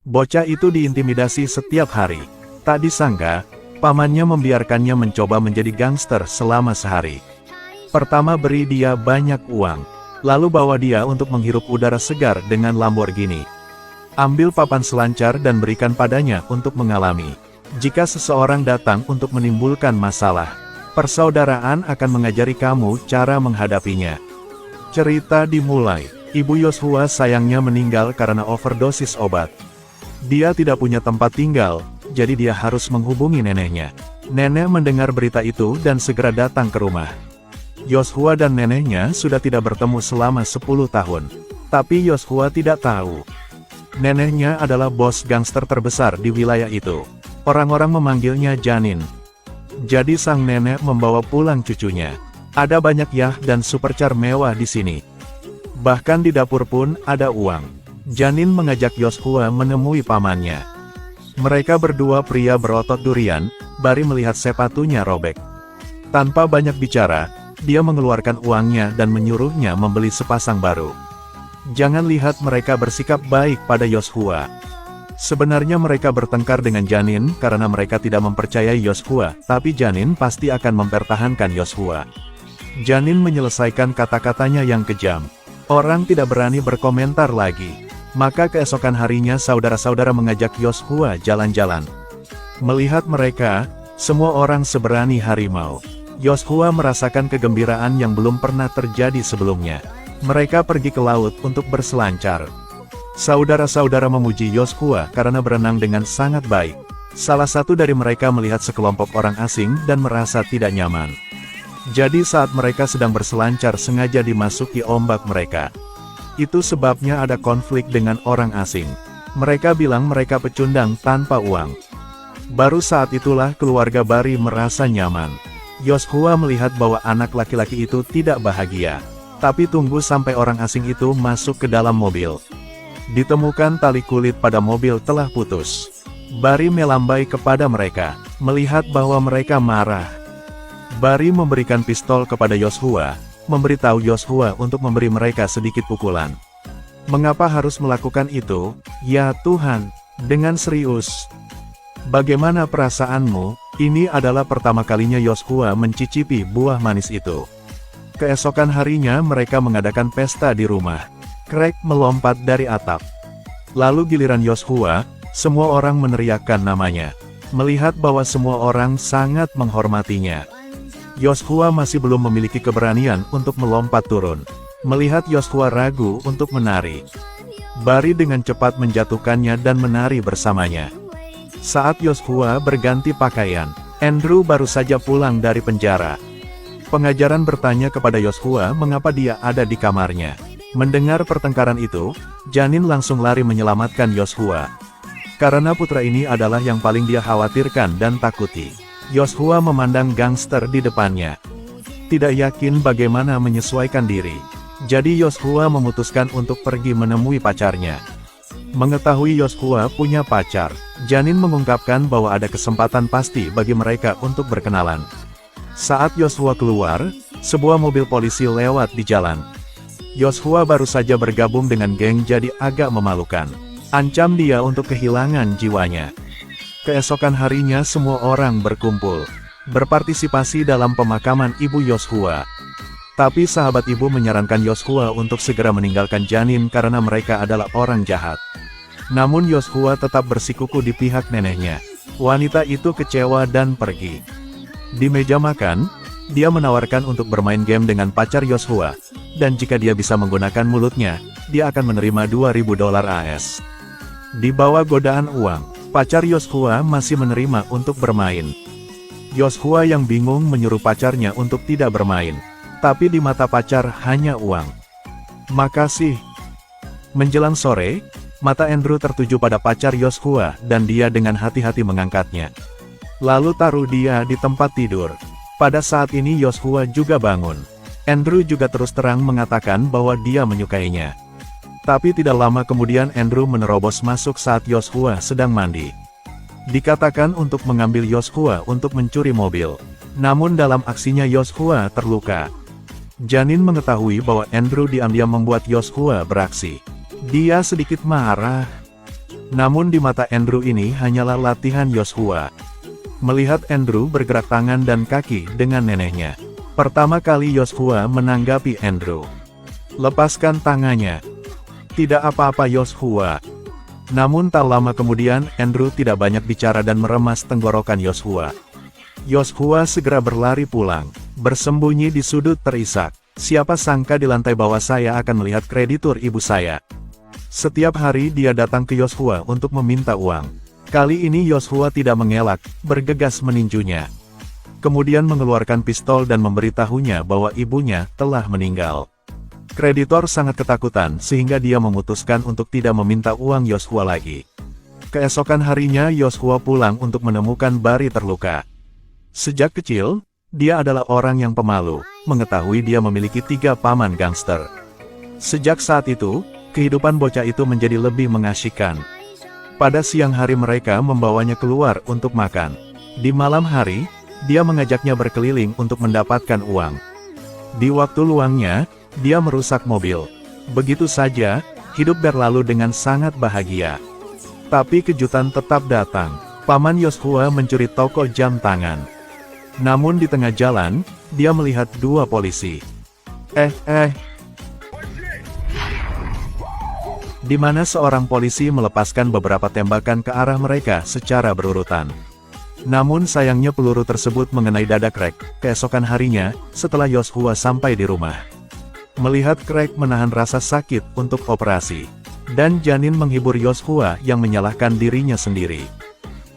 Bocah itu diintimidasi setiap hari. Tak disangka, pamannya membiarkannya mencoba menjadi gangster selama sehari. Pertama beri dia banyak uang, lalu bawa dia untuk menghirup udara segar dengan Lamborghini. Ambil papan selancar dan berikan padanya untuk mengalami. Jika seseorang datang untuk menimbulkan masalah, persaudaraan akan mengajari kamu cara menghadapinya. Cerita dimulai. Ibu Yoshua sayangnya meninggal karena overdosis obat. Dia tidak punya tempat tinggal, jadi dia harus menghubungi neneknya. Nenek mendengar berita itu dan segera datang ke rumah. Yoshua dan neneknya sudah tidak bertemu selama 10 tahun. Tapi Yoshua tidak tahu. Neneknya adalah bos gangster terbesar di wilayah itu. Orang-orang memanggilnya Janin. Jadi sang nenek membawa pulang cucunya. Ada banyak yah dan supercar mewah di sini. Bahkan di dapur pun ada uang. Janin mengajak Yoshua menemui pamannya. Mereka berdua pria berotot durian, Bari melihat sepatunya robek. Tanpa banyak bicara, dia mengeluarkan uangnya dan menyuruhnya membeli sepasang baru. Jangan lihat mereka bersikap baik pada Yoshua. Sebenarnya mereka bertengkar dengan Janin karena mereka tidak mempercayai Yoshua, tapi Janin pasti akan mempertahankan Yoshua. Janin menyelesaikan kata-katanya yang kejam. Orang tidak berani berkomentar lagi. Maka keesokan harinya saudara-saudara mengajak Yoshua jalan-jalan. Melihat mereka, semua orang seberani harimau. Yoshua merasakan kegembiraan yang belum pernah terjadi sebelumnya. Mereka pergi ke laut untuk berselancar. Saudara-saudara memuji Yoshua karena berenang dengan sangat baik. Salah satu dari mereka melihat sekelompok orang asing dan merasa tidak nyaman. Jadi saat mereka sedang berselancar sengaja dimasuki ombak mereka. Itu sebabnya ada konflik dengan orang asing. Mereka bilang mereka pecundang tanpa uang. Baru saat itulah keluarga Bari merasa nyaman. Yoshua melihat bahwa anak laki-laki itu tidak bahagia. Tapi tunggu sampai orang asing itu masuk ke dalam mobil. Ditemukan tali kulit pada mobil telah putus. Bari melambai kepada mereka, melihat bahwa mereka marah. Bari memberikan pistol kepada Yoshua, memberitahu Yoshua untuk memberi mereka sedikit pukulan. Mengapa harus melakukan itu? Ya Tuhan, dengan serius. Bagaimana perasaanmu? Ini adalah pertama kalinya Yoshua mencicipi buah manis itu. Keesokan harinya mereka mengadakan pesta di rumah. Craig melompat dari atap. Lalu giliran Yoshua, semua orang meneriakkan namanya. Melihat bahwa semua orang sangat menghormatinya. Yoshua masih belum memiliki keberanian untuk melompat turun. Melihat Yoshua ragu untuk menari. Bari dengan cepat menjatuhkannya dan menari bersamanya. Saat Yoshua berganti pakaian, Andrew baru saja pulang dari penjara. Pengajaran bertanya kepada Yoshua mengapa dia ada di kamarnya. Mendengar pertengkaran itu, Janin langsung lari menyelamatkan Yoshua. Karena putra ini adalah yang paling dia khawatirkan dan takuti. Yoshua memandang gangster di depannya. Tidak yakin bagaimana menyesuaikan diri. Jadi Yoshua memutuskan untuk pergi menemui pacarnya. Mengetahui Yoshua punya pacar, Janin mengungkapkan bahwa ada kesempatan pasti bagi mereka untuk berkenalan. Saat Yoshua keluar, sebuah mobil polisi lewat di jalan. Yoshua baru saja bergabung dengan geng jadi agak memalukan. Ancam dia untuk kehilangan jiwanya. Keesokan harinya semua orang berkumpul, berpartisipasi dalam pemakaman ibu Yoshua. Tapi sahabat ibu menyarankan Yoshua untuk segera meninggalkan Janin karena mereka adalah orang jahat. Namun Yoshua tetap bersikuku di pihak neneknya. Wanita itu kecewa dan pergi. Di meja makan, dia menawarkan untuk bermain game dengan pacar Yoshua. Dan jika dia bisa menggunakan mulutnya, dia akan menerima $2.000 AS. Di bawah godaan uang, pacar Yoshua masih menerima untuk bermain. Yoshua yang bingung menyuruh pacarnya untuk tidak bermain. Tapi di mata pacar hanya uang. Makasih. Menjelang sore, mata Andrew tertuju pada pacar Yoshua dan dia dengan hati-hati mengangkatnya. Lalu taruh dia di tempat tidur. Pada saat ini Yoshua juga bangun. Andrew juga terus terang mengatakan bahwa dia menyukainya. Tapi tidak lama kemudian Andrew menerobos masuk saat Yoshua sedang mandi. Dikatakan untuk mengambil Yoshua untuk mencuri mobil. Namun dalam aksinya Yoshua terluka. Janin mengetahui bahwa Andrew diam-diam membuat Yoshua beraksi. Dia sedikit marah. Namun di mata Andrew ini hanyalah latihan Joshua. Melihat Andrew bergerak tangan dan kaki dengan neneknya, pertama kali Joshua menanggapi Andrew. "Lepaskan tangannya." "Tidak apa-apa Joshua." Namun tak lama kemudian Andrew tidak banyak bicara dan meremas tenggorokan Joshua. Joshua segera berlari pulang, bersembunyi di sudut terisak. Siapa sangka di lantai bawah saya akan melihat kreditur ibu saya. Setiap hari dia datang ke Joshua untuk meminta uang. Kali ini Joshua tidak mengelak, bergegas meninjunya. Kemudian mengeluarkan pistol dan memberitahunya bahwa ibunya telah meninggal. Kreditor sangat ketakutan sehingga dia memutuskan untuk tidak meminta uang Joshua lagi. Keesokan harinya Joshua pulang untuk menemukan Barry terluka. Sejak kecil, dia adalah orang yang pemalu, mengetahui dia memiliki 3 paman gangster. Sejak saat itu, kehidupan bocah itu menjadi lebih mengasyikkan. Pada siang hari mereka membawanya keluar untuk makan. Di malam hari, dia mengajaknya berkeliling untuk mendapatkan uang. Di waktu luangnya, dia merusak mobil. Begitu saja, hidup berlalu dengan sangat bahagia. Tapi kejutan tetap datang. Paman Joshua mencuri toko jam tangan. Namun di tengah jalan, dia melihat 2 polisi. Di mana seorang polisi melepaskan beberapa tembakan ke arah mereka secara berurutan. Namun sayangnya peluru tersebut mengenai dada Craig. Keesokan harinya, setelah Joshua sampai di rumah, melihat Craig menahan rasa sakit untuk operasi, dan janin menghibur Joshua yang menyalahkan dirinya sendiri.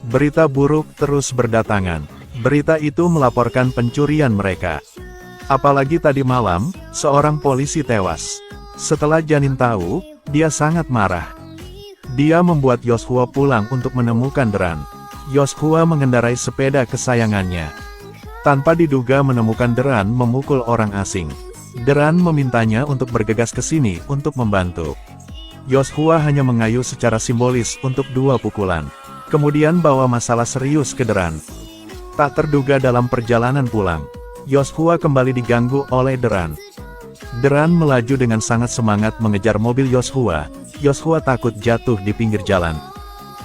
Berita buruk terus berdatangan. Berita itu melaporkan pencurian mereka. Apalagi tadi malam, seorang polisi tewas. Setelah janin tahu, dia sangat marah. Dia membuat Joshua pulang untuk menemukan Deran. Joshua mengendarai sepeda kesayangannya. Tanpa diduga menemukan Deran memukul orang asing. Deran memintanya untuk bergegas ke sini untuk membantu. Joshua hanya mengayu secara simbolis untuk 2 pukulan. Kemudian bawa masalah serius ke Deran. Tak terduga dalam perjalanan pulang, Joshua kembali diganggu oleh Deran. Deran melaju dengan sangat semangat mengejar mobil Joshua. Joshua takut jatuh di pinggir jalan.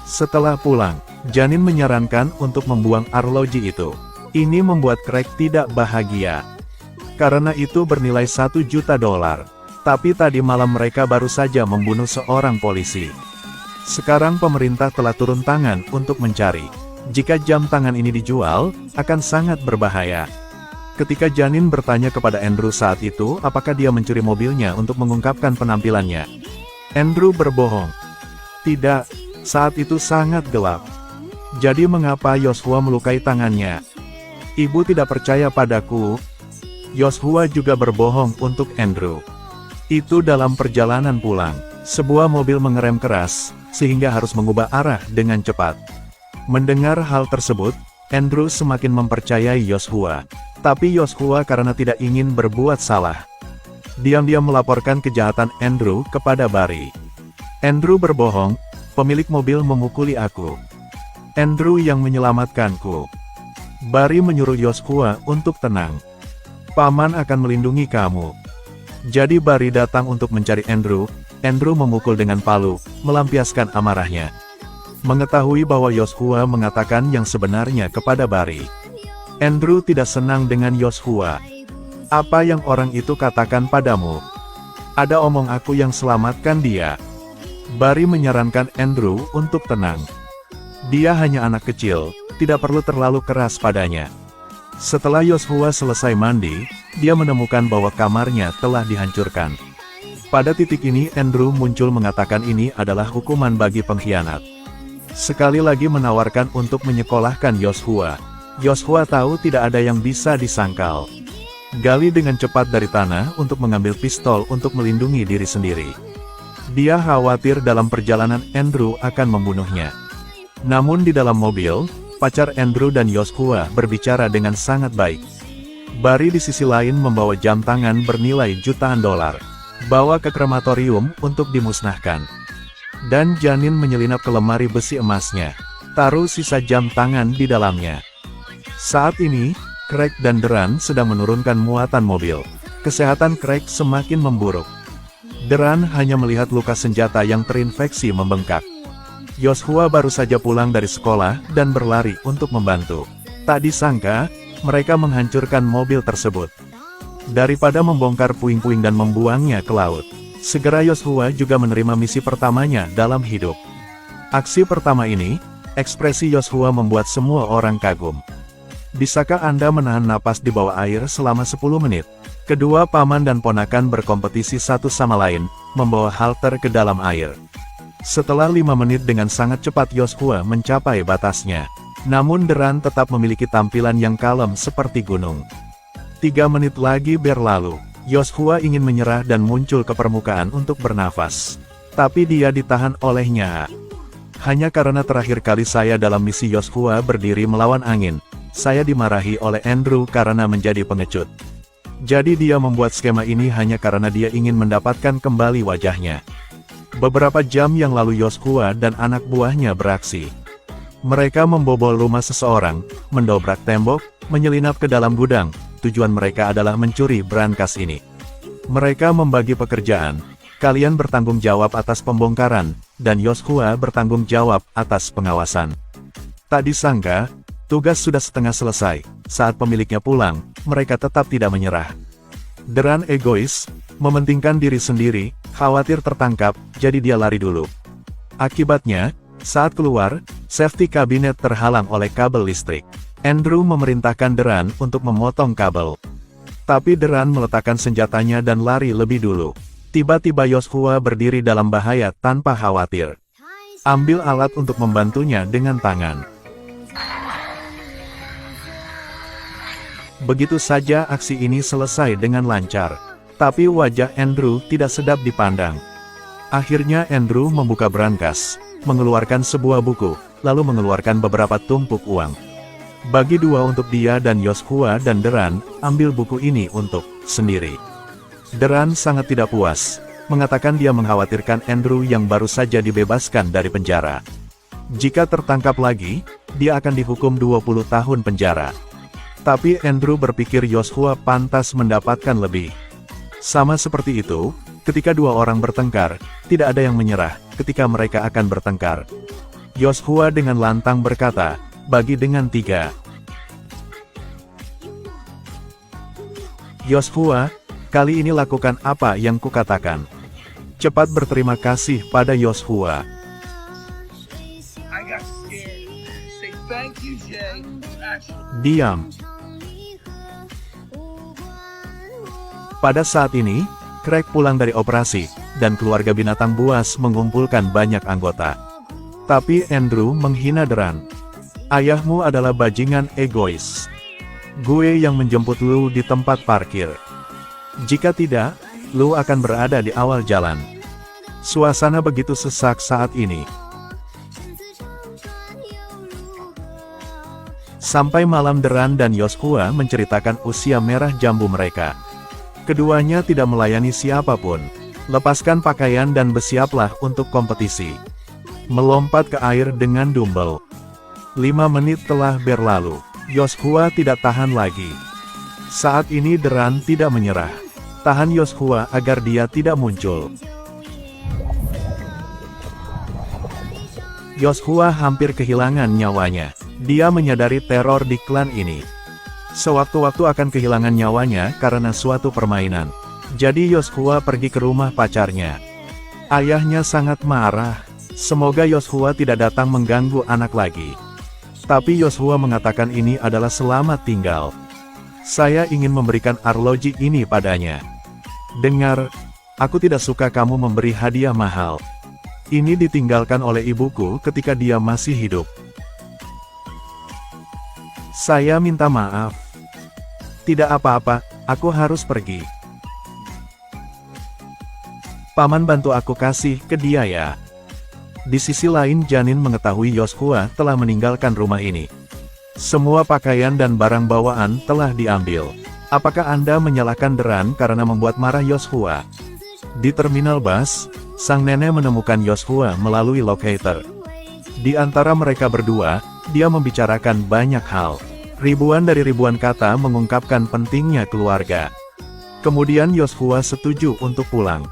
Setelah pulang, janin menyarankan untuk membuang arloji itu. Ini membuat Craig tidak bahagia. Karena itu bernilai $1 juta. Tapi tadi malam mereka baru saja membunuh seorang polisi. Sekarang pemerintah telah turun tangan untuk mencari. Jika jam tangan ini dijual, akan sangat berbahaya. Ketika janin bertanya kepada Andrew saat itu apakah dia mencuri mobilnya untuk mengungkapkan penampilannya, Andrew berbohong. Tidak, saat itu sangat gelap. Jadi mengapa Joshua melukai tangannya? Ibu tidak percaya padaku. Joshua juga berbohong untuk Andrew. Itu dalam perjalanan pulang, sebuah mobil mengerem keras, sehingga harus mengubah arah dengan cepat. Mendengar hal tersebut, Andrew semakin mempercayai Joshua. Tapi Joshua karena tidak ingin berbuat salah, diam-diam melaporkan kejahatan Andrew kepada Barry. Andrew berbohong, pemilik mobil memukuli aku. Andrew yang menyelamatkanku. Barry menyuruh Joshua untuk tenang. Paman akan melindungi kamu. Jadi Barry datang untuk mencari Andrew. Andrew memukul dengan palu, melampiaskan amarahnya. Mengetahui bahwa Joshua mengatakan yang sebenarnya kepada Barry, Andrew tidak senang dengan Joshua. Apa yang orang itu katakan padamu? Ada omong aku yang selamatkan dia. Barry menyarankan Andrew untuk tenang. Dia hanya anak kecil, tidak perlu terlalu keras padanya. Setelah Joshua selesai mandi, dia menemukan bahwa kamarnya telah dihancurkan. Pada titik ini Andrew muncul mengatakan ini adalah hukuman bagi pengkhianat. Sekali lagi menawarkan untuk menyekolahkan Joshua. Joshua tahu tidak ada yang bisa disangkal. Gali dengan cepat dari tanah untuk mengambil pistol untuk melindungi diri sendiri. Dia khawatir dalam perjalanan Andrew akan membunuhnya. Namun di dalam mobil, pacar Andrew dan Joshua berbicara dengan sangat baik. Barry di sisi lain membawa jam tangan bernilai jutaan dolar. Bawa ke krematorium untuk dimusnahkan. Dan janin menyelinap ke lemari besi emasnya. Taruh sisa jam tangan di dalamnya. Saat ini, Craig dan Deran sedang menurunkan muatan mobil. Kesehatan Craig semakin memburuk. Deran hanya melihat luka senjata yang terinfeksi membengkak. Yoshua baru saja pulang dari sekolah dan berlari untuk membantu. Tak disangka, mereka menghancurkan mobil tersebut. Daripada membongkar puing-puing dan membuangnya ke laut, segera Yoshua juga menerima misi pertamanya dalam hidup. Aksi pertama ini, ekspresi Yoshua membuat semua orang kagum. Bisakah Anda menahan napas di bawah air selama 10 menit? Kedua paman dan ponakan berkompetisi satu sama lain, membawa halter ke dalam air. Setelah 5 menit dengan sangat cepat Yoshua mencapai batasnya. Namun Deran tetap memiliki tampilan yang kalem seperti gunung. 3 menit lagi berlalu, Yoshua ingin menyerah dan muncul ke permukaan untuk bernafas. Tapi dia ditahan olehnya. Hanya karena terakhir kali saya dalam misi Yoshua berdiri melawan angin, saya dimarahi oleh Andrew karena menjadi pengecut. Jadi dia membuat skema ini hanya karena dia ingin mendapatkan kembali wajahnya. Beberapa jam yang lalu Yoshua dan anak buahnya beraksi. Mereka membobol rumah seseorang, mendobrak tembok, menyelinap ke dalam gudang. Tujuan mereka adalah mencuri brankas ini. Mereka membagi pekerjaan. Kalian bertanggung jawab atas pembongkaran, dan Yoshua bertanggung jawab atas pengawasan. Tak disangka, tugas sudah setengah selesai. Saat pemiliknya pulang, mereka tetap tidak menyerah. Deran egois, mementingkan diri sendiri, khawatir tertangkap, jadi dia lari dulu. Akibatnya, saat keluar, safety kabinet terhalang oleh kabel listrik. Andrew memerintahkan Deran untuk memotong kabel. Tapi Deran meletakkan senjatanya dan lari lebih dulu. Tiba-tiba Yoshua berdiri dalam bahaya tanpa khawatir. Ambil alat untuk membantunya dengan tangan. Begitu saja aksi ini selesai dengan lancar. Tapi wajah Andrew tidak sedap dipandang. Akhirnya Andrew membuka brankas, mengeluarkan sebuah buku, lalu mengeluarkan beberapa tumpuk uang. Bagi 2 untuk dia dan Yoshua dan Deran, ambil buku ini untuk sendiri. Deran sangat tidak puas, mengatakan dia mengkhawatirkan Andrew yang baru saja dibebaskan dari penjara. Jika tertangkap lagi, dia akan dihukum 20 tahun penjara. Tapi Andrew berpikir Yoshua pantas mendapatkan lebih. Sama seperti itu, ketika 2 orang bertengkar, tidak ada yang menyerah ketika mereka akan bertengkar. Yoshua dengan lantang berkata, bagi dengan 3. Yoshua, kali ini lakukan apa yang kukatakan. Cepat berterima kasih pada Yoshua. Diam. Pada saat ini, Craig pulang dari operasi, dan keluarga binatang buas mengumpulkan banyak anggota. Tapi Andrew menghina Deran. Ayahmu adalah bajingan egois. Gue yang menjemput lu di tempat parkir. Jika tidak, lu akan berada di awal jalan. Suasana begitu sesak saat ini. Sampai malam Deran dan Yoshua menceritakan usia merah jambu mereka. Keduanya tidak melayani siapapun. Lepaskan pakaian dan bersiaplah untuk kompetisi. Melompat ke air dengan dumbbell. 5 menit telah berlalu. Yoshua tidak tahan lagi. Saat ini Deran tidak menyerah. Tahan Yoshua agar dia tidak muncul. Yoshua hampir kehilangan nyawanya. Dia menyadari teror di klan ini. Sewaktu-waktu akan kehilangan nyawanya karena suatu permainan. Jadi Yoshua pergi ke rumah pacarnya. Ayahnya sangat marah. Semoga Yoshua tidak datang mengganggu anak lagi. Tapi Yoshua mengatakan ini adalah selamat tinggal. Saya ingin memberikan arloji ini padanya. Dengar, aku tidak suka kamu memberi hadiah mahal. Ini ditinggalkan oleh ibuku ketika dia masih hidup. Saya minta maaf. Tidak apa-apa, aku harus pergi. Paman bantu aku kasih ke dia ya. Di sisi lain Janin mengetahui Yoshua telah meninggalkan rumah ini. Semua pakaian dan barang bawaan telah diambil. Apakah Anda menyalahkan Deran karena membuat marah Yoshua? Di terminal bus, sang nenek menemukan Yoshua melalui locator. Di antara mereka berdua, dia membicarakan banyak hal. Ribuan dari ribuan kata mengungkapkan pentingnya keluarga. Kemudian Yoshua setuju untuk pulang.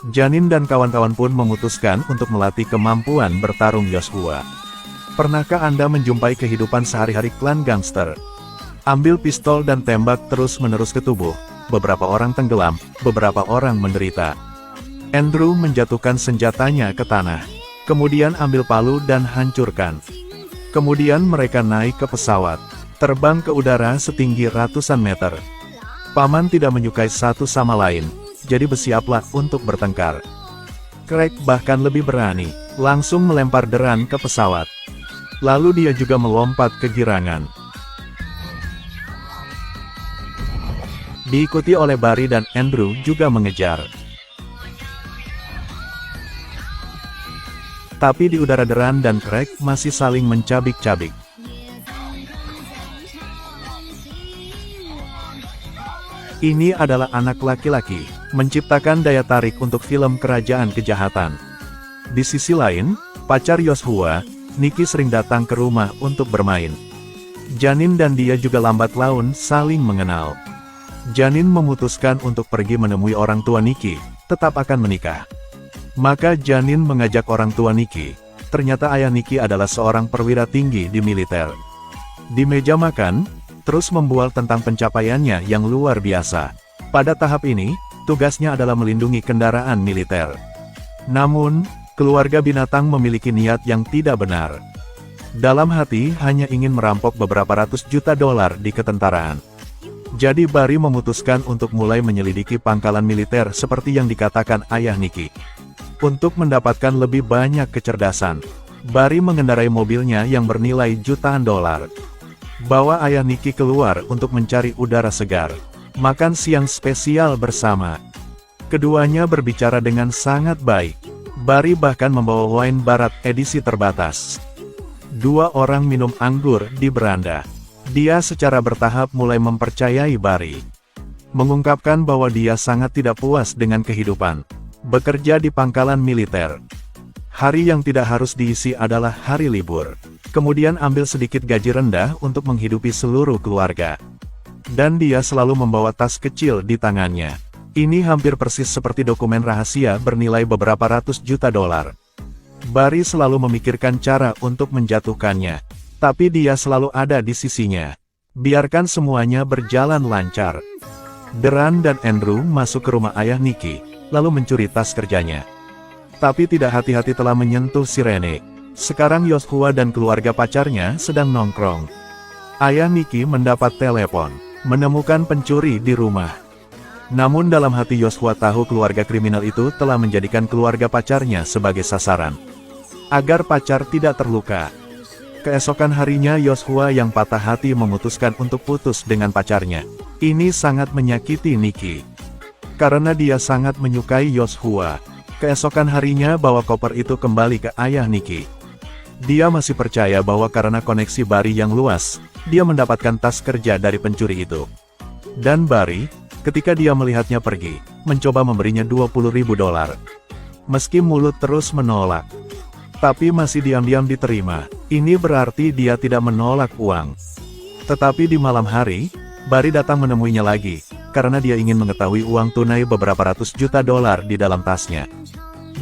Janin dan kawan-kawan pun memutuskan untuk melatih kemampuan bertarung Joshua. Pernahkah Anda menjumpai kehidupan sehari-hari klan gangster? Ambil pistol dan tembak terus-menerus ke tubuh. Beberapa orang tenggelam, beberapa orang menderita. Andrew menjatuhkan senjatanya ke tanah. Kemudian ambil palu dan hancurkan. Kemudian mereka naik ke pesawat. Terbang ke udara setinggi ratusan meter. Paman tidak menyukai satu sama lain, jadi bersiaplah untuk bertengkar. Craig bahkan lebih berani, langsung melempar Deran ke pesawat. Lalu dia juga melompat ke girangan. Diikuti oleh Barry dan Andrew juga mengejar. Tapi di udara Deran dan Craig masih saling mencabik-cabik. Ini adalah anak laki-laki, menciptakan daya tarik untuk film kerajaan kejahatan. Di sisi lain, pacar Joshua, Nikki sering datang ke rumah untuk bermain. Janin dan dia juga lambat laun saling mengenal. Janin memutuskan untuk pergi menemui orang tua Nikki, tetap akan menikah. Maka Janin mengajak orang tua Nikki. Ternyata ayah Nikki adalah seorang perwira tinggi di militer. Di meja makan, terus membual tentang pencapaiannya yang luar biasa. Pada tahap ini, tugasnya adalah melindungi kendaraan militer. Namun, keluarga binatang memiliki niat yang tidak benar. Dalam hati hanya ingin merampok beberapa ratus juta dolar di ketentaraan. Jadi Barry memutuskan untuk mulai menyelidiki pangkalan militer seperti yang dikatakan ayah Nikki. Untuk mendapatkan lebih banyak kecerdasan, Barry mengendarai mobilnya yang bernilai jutaan dolar. Bawa ayah Nikki keluar untuk mencari udara segar. Makan siang spesial bersama. Keduanya berbicara dengan sangat baik. Barry bahkan membawa wine barat edisi terbatas. Dua orang minum anggur di beranda. Dia secara bertahap mulai mempercayai Barry. Mengungkapkan bahwa dia sangat tidak puas dengan kehidupan bekerja di pangkalan militer. Hari yang tidak harus diisi adalah hari libur. Kemudian ambil sedikit gaji rendah untuk menghidupi seluruh keluarga. Dan dia selalu membawa tas kecil di tangannya. Ini hampir persis seperti dokumen rahasia bernilai beberapa ratus juta dolar. Barry selalu memikirkan cara untuk menjatuhkannya. Tapi dia selalu ada di sisinya. Biarkan semuanya berjalan lancar. Deran dan Andrew masuk ke rumah ayah Nikki, lalu mencuri tas kerjanya. Tapi tidak hati-hati telah menyentuh sirene. Sekarang Joshua dan keluarga pacarnya sedang nongkrong. Ayah Nikki mendapat telepon, menemukan pencuri di rumah. Namun dalam hati Joshua tahu keluarga kriminal itu telah menjadikan keluarga pacarnya sebagai sasaran. Agar pacar tidak terluka. Keesokan harinya Joshua yang patah hati memutuskan untuk putus dengan pacarnya. Ini sangat menyakiti Nikki. Karena dia sangat menyukai Joshua. Keesokan harinya bawa koper itu kembali ke ayah Nikki. Dia masih percaya bahwa karena koneksi Barry yang luas, dia mendapatkan tas kerja dari pencuri itu. Dan Barry, ketika dia melihatnya pergi, mencoba memberinya 20.000 dolar. Meski mulut terus menolak, tapi masih diam-diam diterima. Ini berarti dia tidak menolak uang. Tetapi di malam hari, Barry datang menemuinya lagi, karena dia ingin mengetahui uang tunai beberapa ratus juta dolar di dalam tasnya.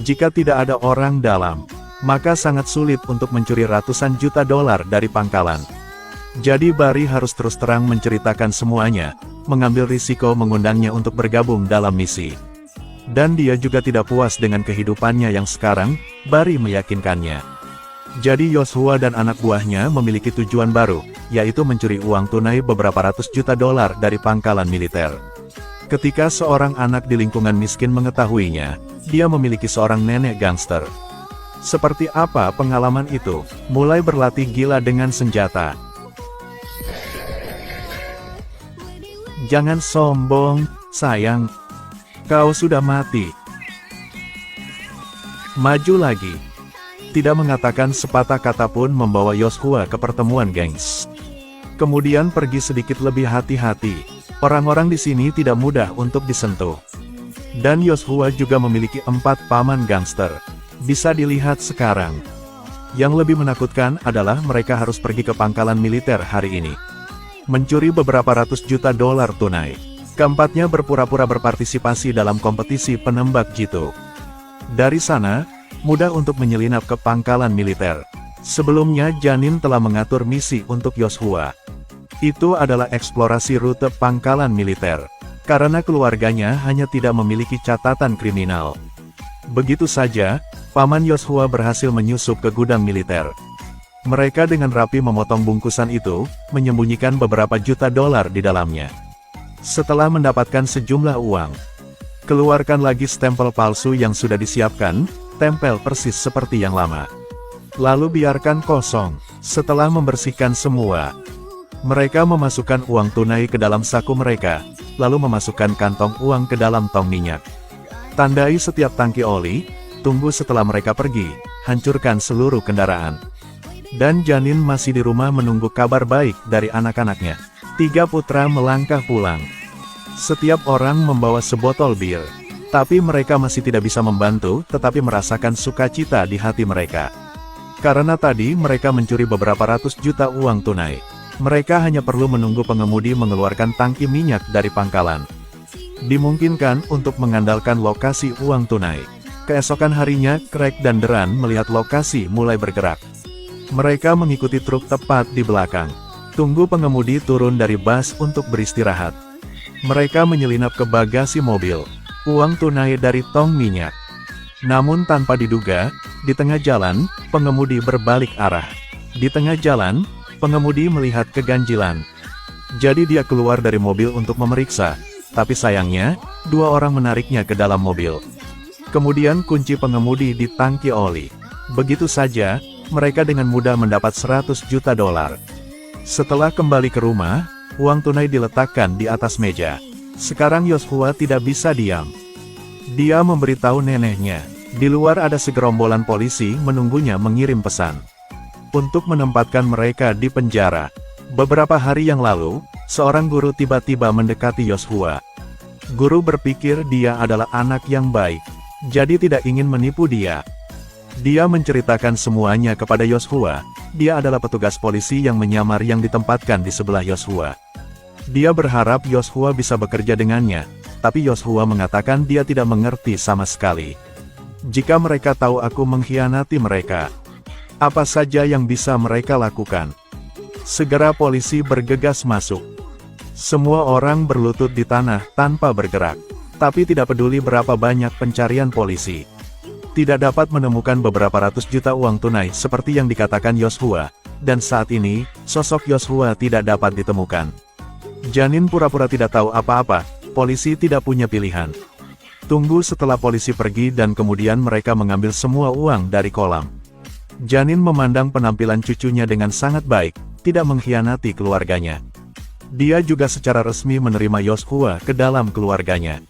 Jika tidak ada orang dalam, maka sangat sulit untuk mencuri ratusan juta dolar dari pangkalan. Jadi Barry harus terus terang menceritakan semuanya, mengambil risiko mengundangnya untuk bergabung dalam misi. Dan dia juga tidak puas dengan kehidupannya yang sekarang, Barry meyakinkannya. Jadi Joshua dan anak buahnya memiliki tujuan baru, yaitu mencuri uang tunai beberapa ratus juta dolar dari pangkalan militer. Ketika seorang anak di lingkungan miskin mengetahuinya, dia memiliki seorang nenek gangster. Seperti apa pengalaman itu? Mulai berlatih gila dengan senjata. Jangan sombong, sayang. Kau sudah mati. Maju lagi. Tidak mengatakan sepatah kata pun membawa Joshua ke pertemuan gengs. Kemudian pergi sedikit lebih hati-hati. Orang-orang di sini tidak mudah untuk disentuh. Dan Joshua juga memiliki 4 paman gangster. Bisa dilihat sekarang. Yang lebih menakutkan adalah mereka harus pergi ke pangkalan militer hari ini. Mencuri beberapa ratus juta dolar tunai. Keempatnya berpura-pura berpartisipasi dalam kompetisi penembak jitu. Dari sana, mudah untuk menyelinap ke pangkalan militer. Sebelumnya Janin telah mengatur misi untuk Yoshua. Itu adalah eksplorasi rute pangkalan militer. Karena keluarganya hanya tidak memiliki catatan kriminal. Begitu saja, paman Yoshua berhasil menyusup ke gudang militer. Mereka dengan rapi memotong bungkusan itu, menyembunyikan beberapa juta dolar di dalamnya. Setelah mendapatkan sejumlah uang, keluarkan lagi stempel palsu yang sudah disiapkan, tempel persis seperti yang lama. Lalu biarkan kosong. Setelah membersihkan semua, mereka memasukkan uang tunai ke dalam saku mereka, lalu memasukkan kantong uang ke dalam tong minyak. Tandai setiap tangki oli, tunggu setelah mereka pergi, hancurkan seluruh kendaraan. Dan Janin masih di rumah menunggu kabar baik dari anak-anaknya. 3 putra melangkah pulang. Setiap orang membawa sebotol bir. Tapi mereka masih tidak bisa membantu, tetapi merasakan sukacita di hati mereka. Karena tadi mereka mencuri beberapa ratus juta uang tunai. Mereka hanya perlu menunggu pengemudi mengeluarkan tangki minyak dari pangkalan. Dimungkinkan untuk mengandalkan lokasi uang tunai. Keesokan harinya, Craig dan Deran melihat lokasi mulai bergerak. Mereka mengikuti truk tepat di belakang. Tunggu pengemudi turun dari bus untuk beristirahat. Mereka menyelinap ke bagasi mobil. Uang tunai dari tong minyak. Namun tanpa diduga, di tengah jalan, pengemudi berbalik arah. Di tengah jalan, pengemudi melihat keganjilan. Jadi dia keluar dari mobil untuk memeriksa. Tapi sayangnya, 2 orang menariknya ke dalam mobil. Kemudian kunci pengemudi di tangki oli. Begitu saja, mereka dengan mudah mendapat 100 juta dolar. Setelah kembali ke rumah, uang tunai diletakkan di atas meja. Sekarang Yoshua tidak bisa diam. Dia memberitahu neneknya. Di luar ada segerombolan polisi menunggunya mengirim pesan. Untuk menempatkan mereka di penjara. Beberapa hari yang lalu, seorang guru tiba-tiba mendekati Yoshua. Guru berpikir dia adalah anak yang baik. Jadi tidak ingin menipu dia. Dia menceritakan semuanya kepada Yoshua. Dia adalah petugas polisi yang menyamar yang ditempatkan di sebelah Yoshua. Dia berharap Yoshua bisa bekerja dengannya. Tapi Yoshua mengatakan dia tidak mengerti sama sekali. Jika mereka tahu aku mengkhianati mereka, apa saja yang bisa mereka lakukan? Segera polisi bergegas masuk. Semua orang berlutut di tanah tanpa bergerak. Tapi tidak peduli berapa banyak pencarian polisi. Tidak dapat menemukan beberapa ratus juta uang tunai seperti yang dikatakan Yoshua. Dan saat ini, sosok Yoshua tidak dapat ditemukan. Janin pura-pura tidak tahu apa-apa. Polisi tidak punya pilihan. Tunggu setelah polisi pergi dan kemudian mereka mengambil semua uang dari kolam. Janin memandang penampilan cucunya dengan sangat baik, tidak mengkhianati keluarganya. Dia juga secara resmi menerima Yoshua ke dalam keluarganya.